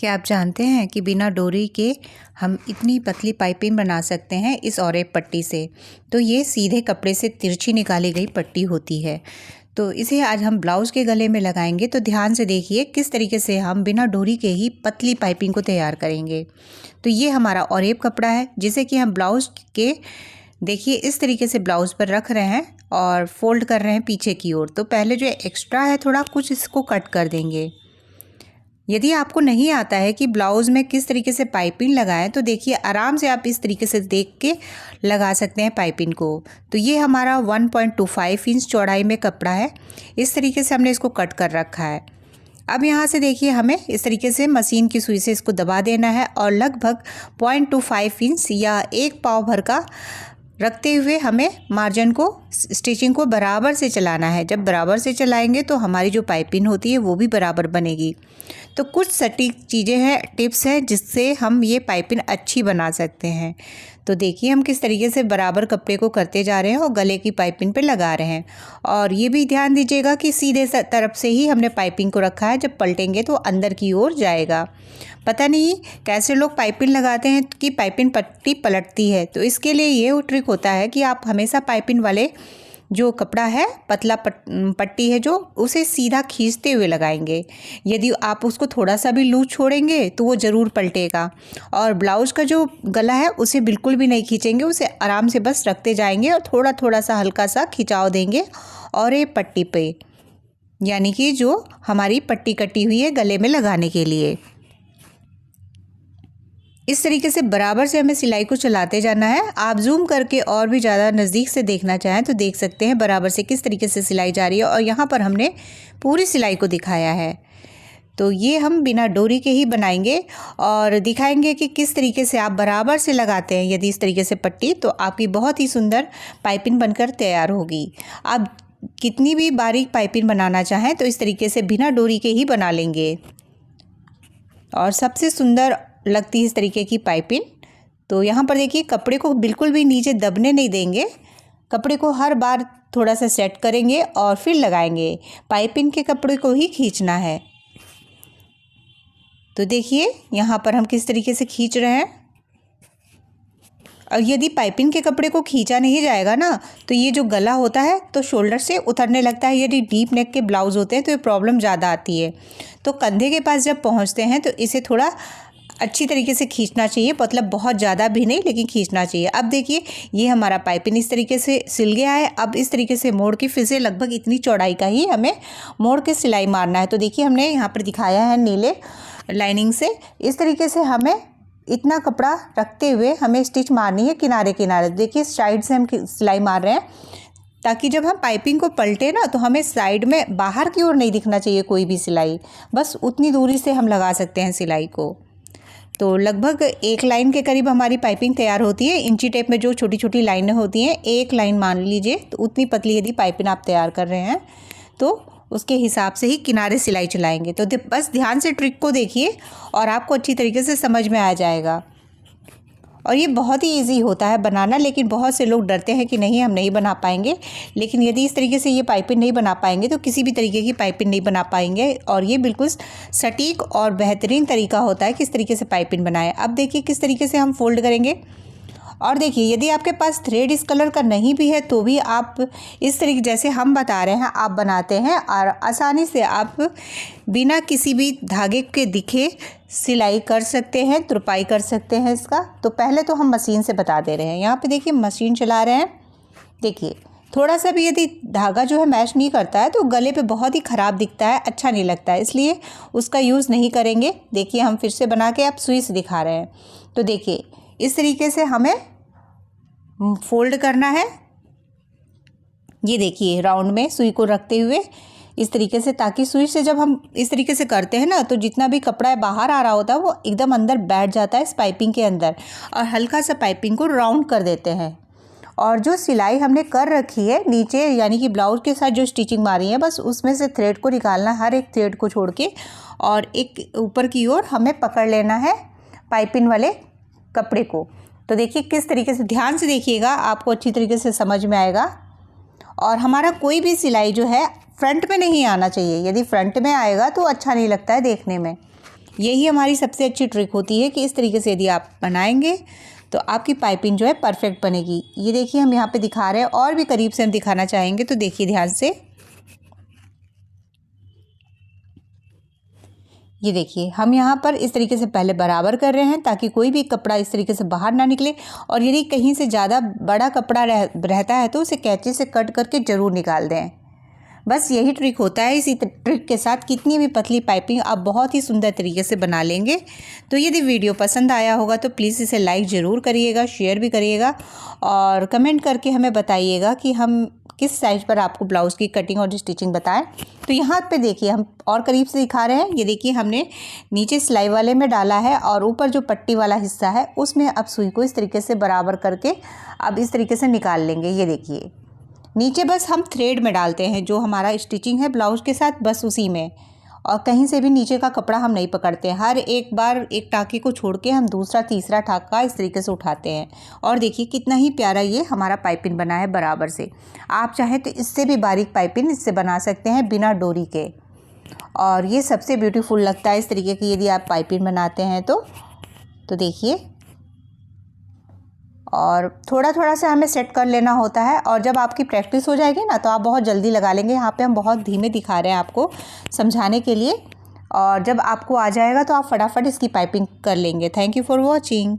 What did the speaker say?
क्या आप जानते हैं कि बिना डोरी के हम इतनी पतली पाइपिंग बना सकते हैं इस ऑरेप पट्टी से। तो ये सीधे कपड़े से तिरछी निकाली गई पट्टी होती है। तो इसे आज हम ब्लाउज़ के गले में लगाएंगे। तो ध्यान से देखिए किस तरीके से हम बिना डोरी के ही पतली पाइपिंग को तैयार करेंगे। तो ये हमारा ऑरेप कपड़ा है जिसे कि हम ब्लाउज़ के देखिए इस तरीके से ब्लाउज़ पर रख रहे हैं और फोल्ड कर रहे हैं पीछे की ओर। तो पहले जो एक्स्ट्रा है थोड़ा कुछ इसको कट कर देंगे। यदि आपको नहीं आता है कि ब्लाउज़ में किस तरीके से पाइपिंग लगाएं तो देखिए आराम से आप इस तरीके से देख के लगा सकते हैं पाइपिंग को। तो ये हमारा 1.25 इंच चौड़ाई में कपड़ा है। इस तरीके से हमने इसको कट कर रखा है। अब यहाँ से देखिए हमें इस तरीके से मशीन की सुई से इसको दबा देना है और लगभग 0.25 इंच या 1 पाव भर का रखते हुए हमें मार्जिन को स्टिचिंग को बराबर से चलाना है। जब बराबर से चलाएंगे तो हमारी जो पाइपिंग होती है वो भी बराबर बनेगी। तो कुछ सटीक चीज़ें हैं, टिप्स हैं जिससे हम ये पाइपिंग अच्छी बना सकते हैं। तो देखिए हम किस तरीके से बराबर कपड़े को करते जा रहे हैं और गले की पाइपिंग पे लगा रहे हैं। और ये भी ध्यान दीजिएगा कि सीधे तरफ से ही हमने पाइपिंग को रखा है, जब पलटेंगे तो अंदर की ओर जाएगा। पता नहीं कैसे लोग पाइपिंग लगाते हैं कि पाइपिंग पट्टी पलटती है। तो इसके लिए ये ट्रिक होता है कि आप हमेशा पाइपिंग वाले जो कपड़ा है पतला पट्टी है जो उसे सीधा खींचते हुए लगाएंगे। यदि आप उसको थोड़ा सा भी लूज छोड़ेंगे तो वो ज़रूर पलटेगा। और ब्लाउज़ का जो गला है उसे बिल्कुल भी नहीं खींचेंगे, उसे आराम से बस रखते जाएंगे और थोड़ा थोड़ा सा हल्का सा खिंचाव देंगे और ये पट्टी पे, यानी कि जो हमारी पट्टी कटी हुई है गले में लगाने के लिए। इस तरीके से बराबर से हमें सिलाई को चलाते जाना है। आप जूम करके और भी ज़्यादा नज़दीक से देखना चाहें तो देख सकते हैं बराबर से किस तरीके से सिलाई जा रही है। और यहाँ पर हमने पूरी सिलाई को दिखाया है। तो ये हम बिना डोरी के ही बनाएंगे और दिखाएंगे कि किस तरीके से आप बराबर से लगाते हैं यदि इस तरीके से पट्टी, तो आपकी बहुत ही सुंदर पाइपिंग बनकर तैयार होगी। आप कितनी भी बारीक पाइपिंग बनाना चाहें तो इस तरीके से बिना डोरी के ही बना लेंगे और सबसे सुंदर लगती है इस तरीके की पाइपिंग। तो यहाँ पर देखिए कपड़े को बिल्कुल भी नीचे दबने नहीं देंगे, कपड़े को हर बार थोड़ा सा सेट करेंगे और फिर लगाएंगे। पाइपिंग के कपड़े को ही खींचना है। तो देखिए यहाँ पर हम किस तरीके से खींच रहे हैं। और यदि पाइपिंग के कपड़े को खींचा नहीं जाएगा ना तो ये जो गला होता है तो शोल्डर से उतरने लगता है। यदि डीप नेक के ब्लाउज़ होते हैं तो ये प्रॉब्लम ज़्यादा आती है। तो कंधे के पास जब पहुँचते हैं तो इसे थोड़ा अच्छी तरीके से खींचना चाहिए, मतलब बहुत ज़्यादा भी नहीं लेकिन खींचना चाहिए। अब देखिए ये हमारा पाइपिंग इस तरीके से सिल गया है। अब इस तरीके से मोड़ के फिर से लगभग इतनी चौड़ाई का ही हमें मोड़ के सिलाई मारना है। तो देखिए हमने यहाँ पर दिखाया है नीले लाइनिंग से, इस तरीके से हमें इतना कपड़ा रखते हुए हमें स्टिच मारनी है किनारे किनारे। देखिए साइड से हम सिलाई मार रहे हैं ताकि जब हम पाइपिंग को पलटे ना तो हमें साइड में बाहर की ओर नहीं दिखना चाहिए कोई भी सिलाई, बस उतनी दूरी से हम लगा सकते हैं सिलाई को। तो लगभग 1 लाइन के करीब हमारी पाइपिंग तैयार होती है। इंची टेप में जो छोटी छोटी लाइनें होती हैं 1 लाइन मान लीजिए, तो उतनी पतली यदि पाइपिंग आप तैयार कर रहे हैं तो उसके हिसाब से ही किनारे सिलाई चलाएंगे। तो बस ध्यान से ट्रिक को देखिए और आपको अच्छी तरीके से समझ में आ जाएगा। और ये बहुत ही इजी होता है बनाना, लेकिन बहुत से लोग डरते हैं कि नहीं हम नहीं बना पाएंगे। लेकिन यदि इस तरीके से ये पाइपिंग नहीं बना पाएंगे तो किसी भी तरीके की पाइपिंग नहीं बना पाएंगे। और ये बिल्कुल सटीक और बेहतरीन तरीका होता है किस तरीके से पाइपिंग बनाएं। अब देखिए किस तरीके से हम फोल्ड करेंगे। और देखिए यदि आपके पास थ्रेड इस कलर का नहीं भी है तो भी आप इस तरीके जैसे हम बता रहे हैं आप बनाते हैं और आसानी से आप बिना किसी भी धागे के दिखे सिलाई कर सकते हैं, तुरपाई कर सकते हैं इसका। तो पहले तो हम मशीन से बता दे रहे हैं। यहाँ पे देखिए मशीन चला रहे हैं। देखिए थोड़ा सा भी यदि धागा जो है मैच नहीं करता है तो गले पे बहुत ही ख़राब दिखता है, अच्छा नहीं लगता है, इसलिए उसका यूज़ नहीं करेंगे। देखिए हम फिर से बना के आप सुई से दिखा रहे हैं। तो देखिए इस तरीके से हमें फोल्ड करना है। ये देखिए राउंड में सुई को रखते हुए इस तरीके से, ताकि सुई से जब हम इस तरीके से करते हैं ना तो जितना भी कपड़ा बाहर आ रहा होता है वो एकदम अंदर बैठ जाता है इस पाइपिंग के अंदर। और हल्का सा पाइपिंग को राउंड कर देते हैं। और जो सिलाई हमने कर रखी है नीचे, यानी कि ब्लाउज के साथ जो स्टिचिंग मारी है, बस उसमें से थ्रेड को निकालना, हर एक थ्रेड को छोड़ के, और एक ऊपर की ओर हमें पकड़ लेना है पाइपिंग वाले कपड़े को। तो देखिए किस तरीके से, ध्यान से देखिएगा, आपको अच्छी तरीके से समझ में आएगा। और हमारा कोई भी सिलाई जो है फ्रंट में नहीं आना चाहिए। यदि फ्रंट में आएगा तो अच्छा नहीं लगता है देखने में। यही हमारी सबसे अच्छी ट्रिक होती है कि इस तरीके से यदि आप बनाएंगे तो आपकी पाइपिंग जो है परफेक्ट बनेगी। ये देखिए हम यहाँ पे दिखा रहे हैं, और भी करीब से हम दिखाना चाहेंगे तो देखिए ध्यान से। ये देखिए हम यहाँ पर इस तरीके से पहले बराबर कर रहे हैं ताकि कोई भी कपड़ा इस तरीके से बाहर ना निकले, और यदि कहीं से ज़्यादा बड़ा कपड़ा रहता है तो उसे कैंची से कट करके ज़रूर निकाल दें। बस यही ट्रिक होता है। इसी ट्रिक के साथ कितनी भी पतली पाइपिंग आप बहुत ही सुंदर तरीके से बना लेंगे। तो यदि वीडियो पसंद आया होगा तो प्लीज़ इसे लाइक ज़रूर करिएगा, शेयर भी करिएगा, और कमेंट करके हमें बताइएगा कि हम किस साइज़ पर आपको ब्लाउज़ की कटिंग और स्टिचिंग बताएं। तो यहाँ पे देखिए हम और करीब से दिखा रहे हैं। ये देखिए हमने नीचे सिलाई वाले में डाला है और ऊपर जो पट्टी वाला हिस्सा है उसमें अब सुई को इस तरीके से बराबर करके अब इस तरीके से निकाल लेंगे। ये देखिए नीचे बस हम थ्रेड में डालते हैं जो हमारा स्टिचिंग है ब्लाउज़ के साथ, बस उसी में, और कहीं से भी नीचे का कपड़ा हम नहीं पकड़ते। हर एक बार एक टाँके को छोड़ के हम दूसरा तीसरा टाँका इस तरीके से उठाते हैं। और देखिए कितना ही प्यारा ये हमारा पाइपिंग बना है बराबर से। आप चाहें तो इससे भी बारीक पाइपिंग इससे बना सकते हैं बिना डोरी के, और ये सबसे ब्यूटीफुल लगता है इस तरीके की यदि आप पाइपिंग बनाते हैं तो देखिए। और थोड़ा थोड़ा सा हमें सेट कर लेना होता है, और जब आपकी प्रैक्टिस हो जाएगी ना तो आप बहुत जल्दी लगा लेंगे। यहाँ पे हम बहुत धीमे दिखा रहे हैं आपको समझाने के लिए, और जब आपको आ जाएगा तो आप फटाफट इसकी पाइपिंग कर लेंगे। Thank you for watching.